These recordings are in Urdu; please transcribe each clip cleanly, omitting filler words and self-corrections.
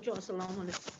بچوں السلام علیکم.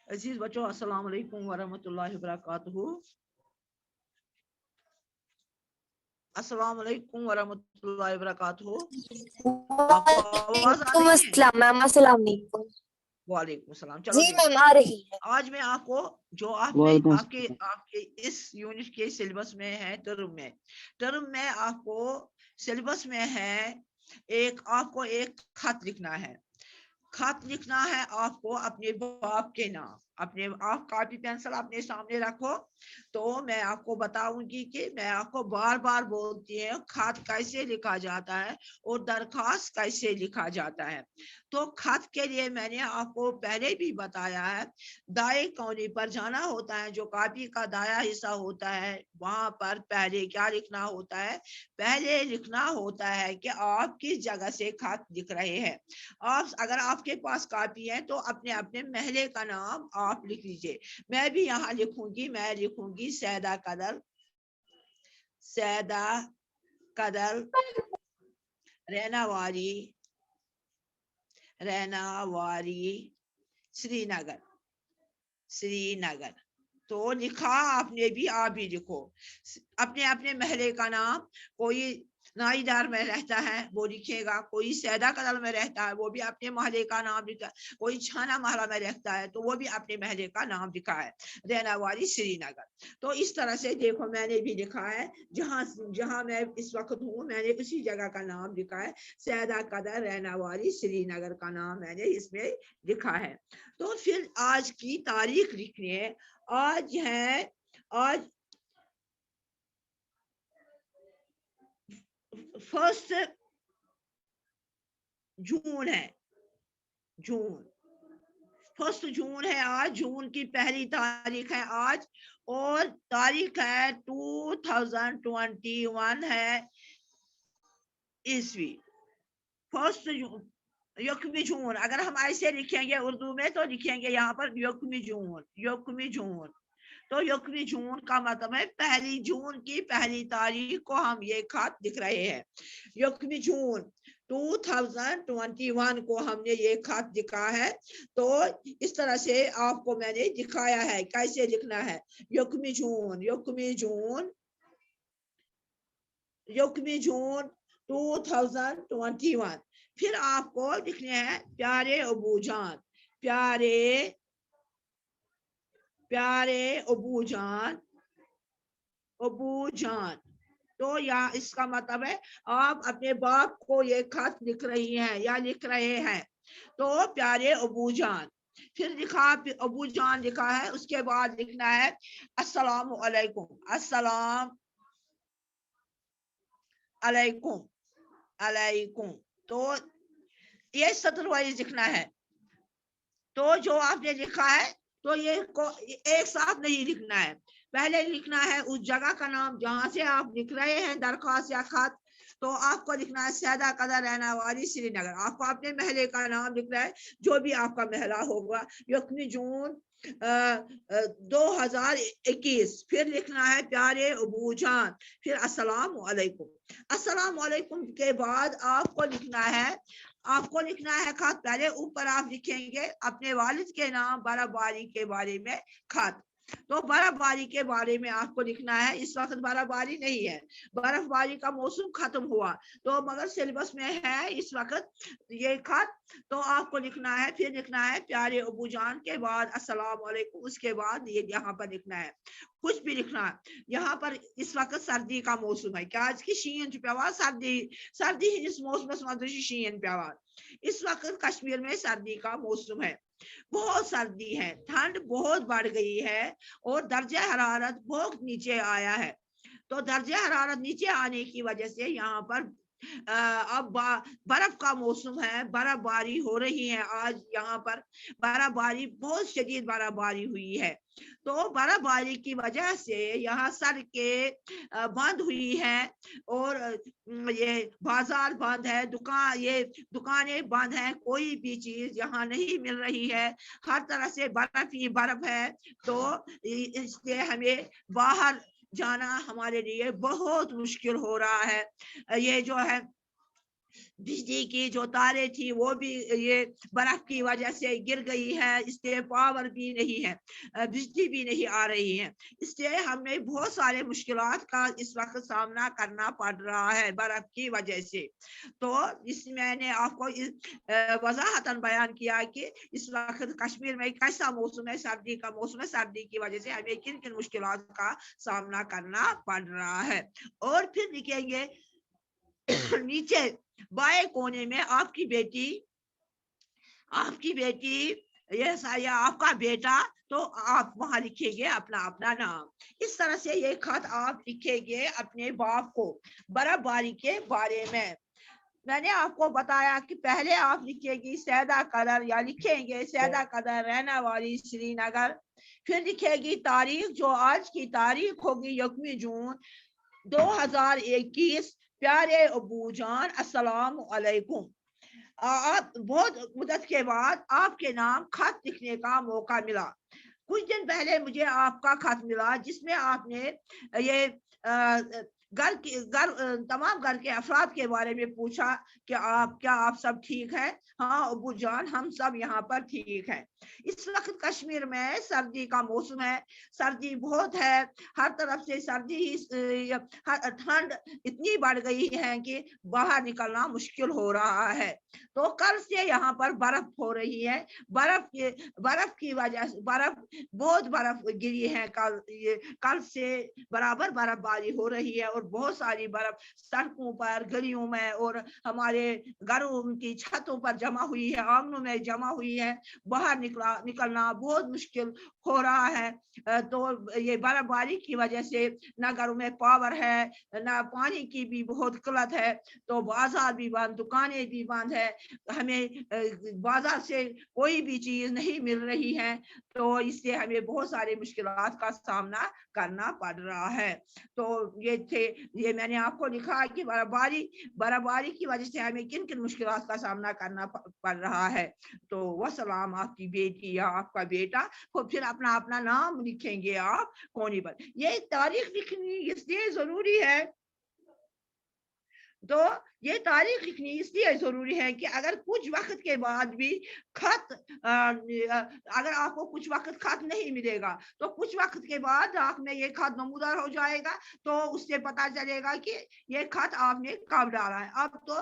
عزیز بچوں السلام علیکم ورحمۃ اللہ وبرکاتہ. السلام علیکم ورحمۃ اللہ وبرکاتہ. آپ کو آواز آ رہی ہے؟ السلام میم. السلام علیکم. وعلیکم السلام. چلو جی میم آ رہی ہے. آج میں آپ کو جو آپ کے اس یونٹ کے سلیبس میں ہے ٹرم میں آپ کو سلیبس میں ہے آپ کو ایک خط لکھنا ہے. خط لکھنا ہے آپ کو اپنے باپ کے نام. آپ کاپی پینسل اپنے سامنے رکھو تو میں آپ کو بتاؤں گی کہ میں آپ کو بار بار بولتی ہوں خط کیسے لکھا جاتا ہے اور درخواست کیسے لکھا جاتا ہے. تو خط کے لیے میں نے آپ کو پہلے بھی بتایا ہے دائیں کونے پر جانا ہوتا ہے. جو کاپی کا دایاں حصہ ہوتا ہے وہاں پر پہلے کیا لکھنا ہوتا ہے؟ پہلے لکھنا ہوتا ہے کہ آپ کس جگہ سے خط لکھ رہے ہیں. اگر آپ کے پاس کاپی ہے تو اپنے اپنے محلے کا نام آپ لکھ لیجئے. میں بھی یہاں لکھوں گی سیدہ قدر رینا واری سری نگر. تو لکھا آپ نے بھی، آپ بھی لکھو اپنے اپنے محلے کا نام. کوئی نائیدار میں رہتا ہے وہ لکھے گا، کوئی سیدہ قدر میں رہتا ہے وہ بھی اپنے محلے کا نام لکھا، کوئی چھانا محلہ میں رہتا ہے تو وہ بھی اپنے محلے کا نام لکھا ہے رینا واری سری نگر. تو اس طرح سے دیکھو میں نے بھی لکھا ہے جہاں میں اس وقت ہوں میں نے اسی جگہ کا نام لکھا ہے سیدہ قدر رینا واری سری نگر کا نام میں نے اس میں لکھا ہے. تو پھر آج کی تاریخ لکھنی ہے. آج 1 جون ہے. 1 جون ہے آج. جون کی پہلی تاریخ ہے آج اور تاریخ ہے 2021 ہے عیسوی. 1 جون یکمی جون. اگر ہم ایسے لکھیں گے اردو میں تو لکھیں گے یہاں پر یکمی جون. تو یکمی جون کا مطلب ہے 1 جون کی پہلی تاریخ کو ہم یہ خط لکھ رہے ہیں. یکمی جون 2021 کو ہم نے یہ خط لکھا ہے. تو اس طرح سے آپ کو میں نے دکھایا ہے کیسے لکھنا ہے. یکمی جون 2021. پھر آپ کو لکھنے ہیں پیارے ابو جان. تو اس کا مطلب ہے آپ اپنے باپ کو یہ خط لکھ رہی ہیں یا لکھ رہے ہیں. تو پیارے ابو جان. پھر لکھا ابو جان لکھا ہے. اس کے بعد لکھنا ہے السلام علیکم. تو یہ سطر وائز لکھنا ہے. تو جو آپ نے لکھا ہے تو یہ ایک ساتھ نہیں لکھنا ہے. پہلے لکھنا ہے اس جگہ کا نام جہاں سے آپ لکھ رہے ہیں درخواست یا خط. تو آپ کو لکھنا ہے سیدہ قدر رینا واری سری نگر. آپ کو اپنے محلے کا نام لکھنا ہے جو بھی آپ کا محلہ ہوگا. یکمی جون 2021. پھر لکھنا ہے پیارے ابو جان. پھر السلام علیکم کے بعد آپ کو لکھنا ہے خط. پہلے اوپر آپ لکھیں گے اپنے والد کے نام برف باری کے بارے میں خط. تو برف باری کے بارے میں آپ کو لکھنا ہے. اس وقت برف باری نہیں ہے، برف باری کا موسم ختم ہوا تو مگر سلیبس میں ہے اس وقت یہ خط. تو آپ کو لکھنا ہے. پھر لکھنا ہے پیارے ابو جان کے بعد السلام علیکم. اس کے بعد یہ یہاں پر لکھنا ہے کچھ بھی لکھنا ہے. یہاں پر اس وقت سردی کا موسم ہے. کیا آج کی شین پیوا سردی اس موسم شین پیوا. اس وقت کشمیر میں سردی کا موسم ہے. بہت سردی ہے، ٹھنڈ بہت بڑھ گئی ہے اور درجہ حرارت بہت نیچے آیا ہے. تو درجہ حرارت نیچے آنے کی وجہ سے یہاں پر اب برف کا موسم ہے, برف باری ہو رہی ہے. آج یہاں پر برف باری, بہت شدید برف باری ہوئی ہے. تو برف باری کی وجہ سے یہاں سڑکیں بند ہوئی ہیں, اور یہ بازار بند ہے, یہ دکانیں بند ہیں, کوئی بھی چیز یہاں نہیں مل رہی ہے. ہر طرح سے برف ہی برف ہے. تو اس لیے ہمیں باہر جانا ہمارے لیے بہت مشکل ہو رہا ہے. یہ جو ہے بجلی کی جو تاریں تھی وہ بھی یہ برف کی وجہ سے گر گئی ہے, اس لیے پاور بھی نہیں ہے, بجلی بھی نہیں آ رہی ہے. اس لیے ہمیں بہت سارے مشکلات کا اس وقت سامنا کرنا پڑ رہا ہے برف کی وجہ سے. تو اس میں نے آپ کو وضاحتاً بیان کیا کہ اس وقت کشمیر میں کیسا موسم ہے, سردی کا موسم ہے. سردی کی وجہ سے ہمیں کن کن مشکلات کا سامنا کرنا پڑ رہا ہے. اور پھر لکھیں گے نیچے بائیں کونے میں آپ کی بیٹی, یہ آپ کا بیٹا, تو آپ وہاں لکھیں گے اپنا اپنا نام. اس طرح سے یہ خط آپ لکھیں گے اپنے باپ کو برف باری کے بارے میں. میں نے آپ کو بتایا کہ پہلے آپ لکھیں گی سیدہ قدر, یا لکھیں گے سیدہ قدر رہنا والی سری نگر. پھر لکھے گی تاریخ, جو آج کی تاریخ ہوگی 1 جون 2021. پیارے ابو جان السلام علیکم. آپ بہت مدت کے بعد آپ کے نام خط لکھنے کا موقع ملا. کچھ دن پہلے مجھے آپ کا خط ملا جس میں آپ نے یہ تمام گھر کے افراد کے بارے میں پوچھا کہ آپ سب ٹھیک ہیں. ہاں ابو جان, ہم سب یہاں پر ٹھیک ہیں. اس وقت کشمیر میں سردی کا موسم ہے, سردی بہت ہے, ہر طرف سے سردی, ٹھنڈ اتنی بڑھ گئی ہے کہ باہر نکلنا مشکل ہو رہا ہے. تو کل سے یہاں پر برف ہو رہی ہے. برف کی وجہ سے بہت برف گری ہے. کل سے برابر برف باری ہو رہی ہے, اور بہت ساری برف سڑکوں پر, گلیوں میں, اور ہمارے گھروں کی چھتوں پر جمع ہوئی ہے, آنگنوں میں جمع ہوئی ہے. باہر نکلنا بہت مشکل ہو رہا ہے. تو یہ برف باری کی وجہ سے نہ گھروں میں پاور ہے, نہ پانی کی بھی بہت قلت ہے. تو بازار بھی بند, دکانیں بھی بند ہے, ہمیں بازار سے کوئی بھی چیز نہیں مل رہی ہے. تو اس سے ہمیں بہت سارے مشکلات کا سامنا کرنا پڑ رہا ہے. تو یہ میں نے آپ کو لکھا کہ برف باری کی وجہ سے ہمیں کن کن مشکلات کا سامنا کرنا پڑ رہا ہے. تو وسلام آپ کی بیٹی یا آپ کا بیٹا, پھر اپنا اپنا نام لکھیں گے آپ کونے پر. یہ تاریخ لکھنی اس لیے ضروری ہے, تو یہ تاریخ لکھنی اس لیے ضروری ہے کہ اگر کچھ وقت کے بعد بھی خط, اگر آپ کو کچھ وقت خط نہیں ملے گا, تو کچھ وقت کے بعد آپ میں یہ خط نمودار ہو جائے گا, تو اس سے پتا چلے گا کہ یہ خط آپ نے کب ڈالا ہے. اب تو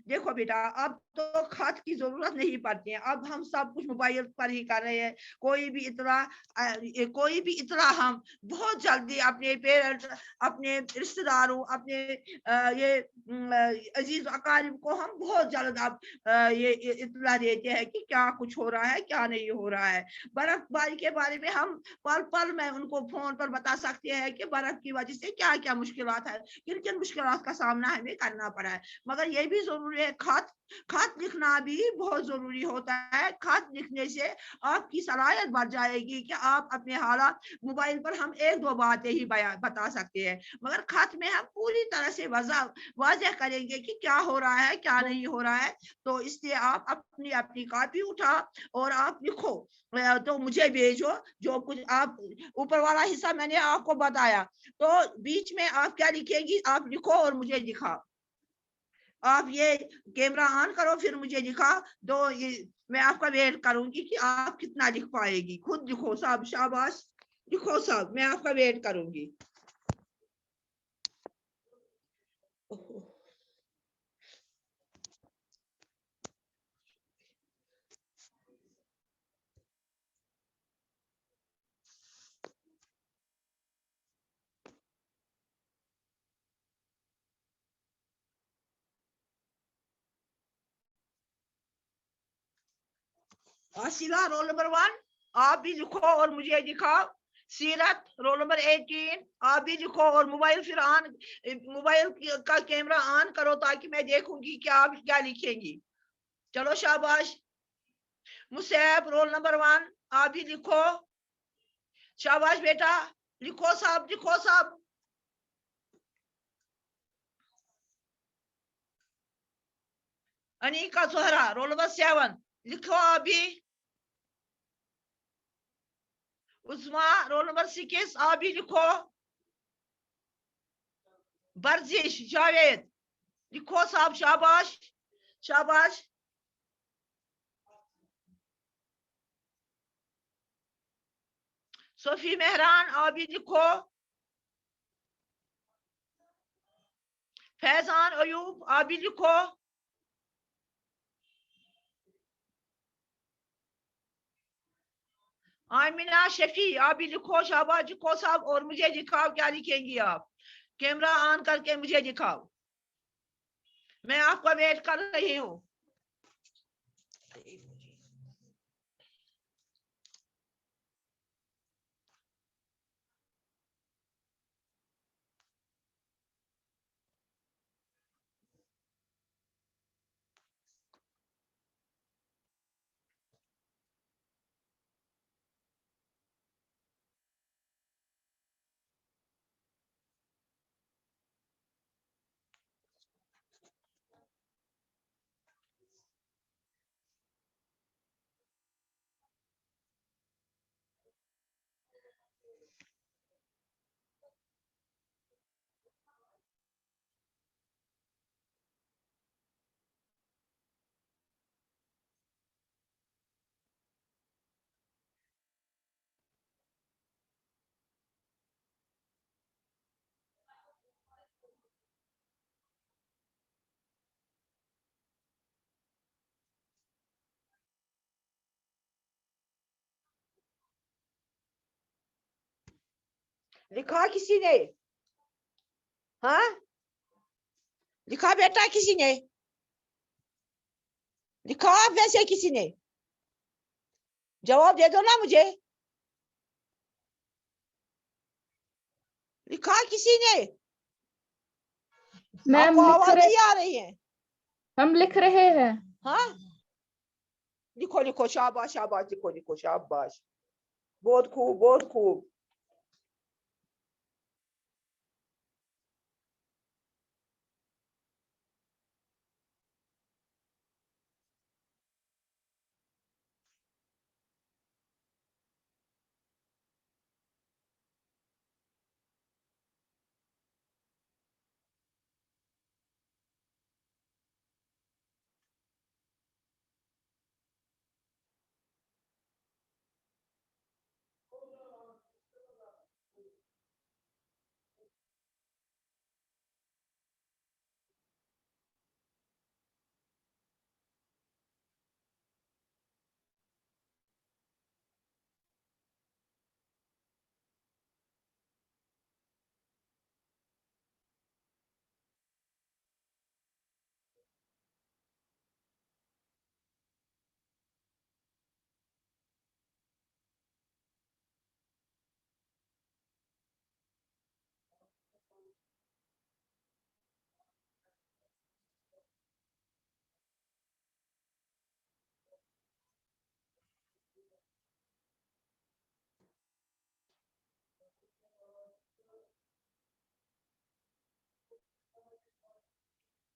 دیکھو بیٹا, اب تو خط کی ضرورت نہیں پڑتی ہے, اب ہم سب کچھ موبائل پر ہی کر رہے ہیں. کوئی بھی اطلاع ہم بہت جلدی اپنے پیرنٹس, اپنے رشتے داروں, اپنے یہ عزیز اقارب کو ہم بہت جلد اب یہ اطلاع دیتے ہیں کہ کیا کچھ ہو رہا ہے, کیا نہیں ہو رہا ہے. برف باری کے بارے میں ہم پل پل میں ان کو فون پر بتا سکتے ہیں کہ برف کی وجہ سے کیا کیا مشکلات ہے, کن کن مشکلات کا سامنا ہمیں کرنا پڑا ہے. مگر یہ بھی ضروری ہے, خط لکھنا بھی بہت ضروری ہوتا ہے. خط لکھنے سے آپ کی صلاحیت بڑھ جائے گی کہ آپ اپنے حالات, موبائل پر ہم 1-2 باتیں ہی بتا سکتے ہیں, مگر خط میں ہم پوری طرح سے واضح کریں گے کہ کیا ہو رہا ہے, کیا نہیں ہو رہا ہے. تو اس لیے آپ اپنی کاپی اٹھا اور آپ لکھو, تو مجھے بھیجو. جو کچھ آپ اوپر والا حصہ میں نے آپ کو بتایا, تو بیچ میں آپ کیا لکھیں گی, آپ لکھو اور مجھے دکھا. آپ یہ کیمرہ آن کرو, پھر مجھے دکھا دو. میں آپ کا ویٹ کروں گی کہ آپ کتنا لکھ پائے گی. خود لکھو سب, شاباش, لکھو سب, میں آپ کا ویٹ کروں گی. آسیلا رول نمبر 1, آپ بھی لکھو اور مجھے دکھاؤ سیرت رول نمبر 18 آپ بھی لکھو اور موبائل پھر موبائل کا کیمرہ آن کرو تاکہ میں دیکھوں گی کہ آپ کیا لکھیں گی. چلو شاباش. مصعب رول نمبر 1 آپ بھی لکھو. شاباش بیٹا لکھو صاحب لکھو صاحب. انیکا زہرا رول نمبر 7 لکھو آپ بھی. عثما رول نمبر 6 آپ بھی لکھو. برزش جاوید لکھو صاحب شاباش شاباش. صوفی مہران آپ بھی لکھو. فیضان ایوب آپ بھی لکھو. آمینہ شفیع آپ بھی لکھو. شاباش لکھو صاحب اور مجھے دکھاؤ کیا لکھیں گی آپ. کیمرہ آن کر کے مجھے دکھاؤ. میں آپ کا ویٹ کر رہی ہوں. لکھا کسی نے؟ ہاں لکھا بیٹا کسی نے؟ لکھا ویسے کسی نے؟ جواب دے دو نا مجھے. لکھا کسی نے؟ آپ کو آواز نہیں آ رہی ہے؟ ہم لکھ رہے ہیں. ہاں لکھو لکھو شاباش شاباش لکھو لکھو شاباش. بہت خوب بہت خوب.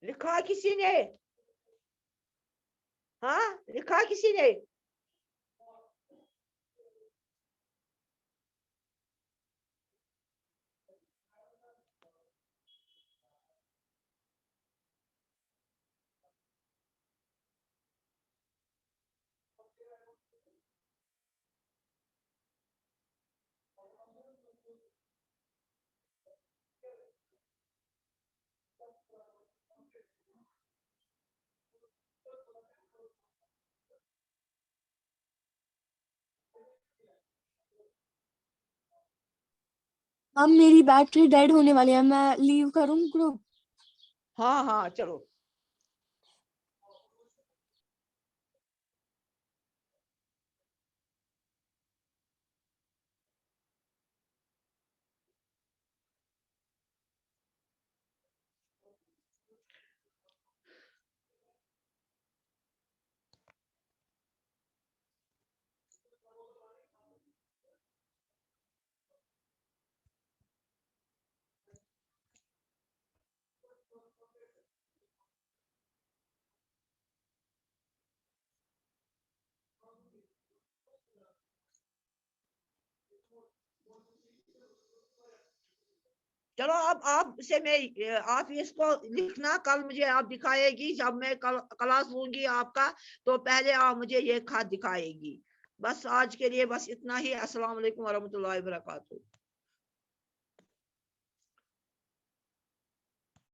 لکھا کسی نے؟ ہاں لکھا کسی نے؟ اب میری بیٹری ڈیڈ ہونے والی ہے. میں لیو کروں گروپ؟ ہاں ہاں چلو. چلو اب آپ سے میں آپ اس کو لکھنا کل مجھے آپ دکھائے گی جب میں کلاس لوں گی آپ کا تو پہلے آپ مجھے یہ خط دکھائے گی بس آج کے لیے بس اتنا ہی السلام علیکم ورحمۃ اللہ وبرکاتہ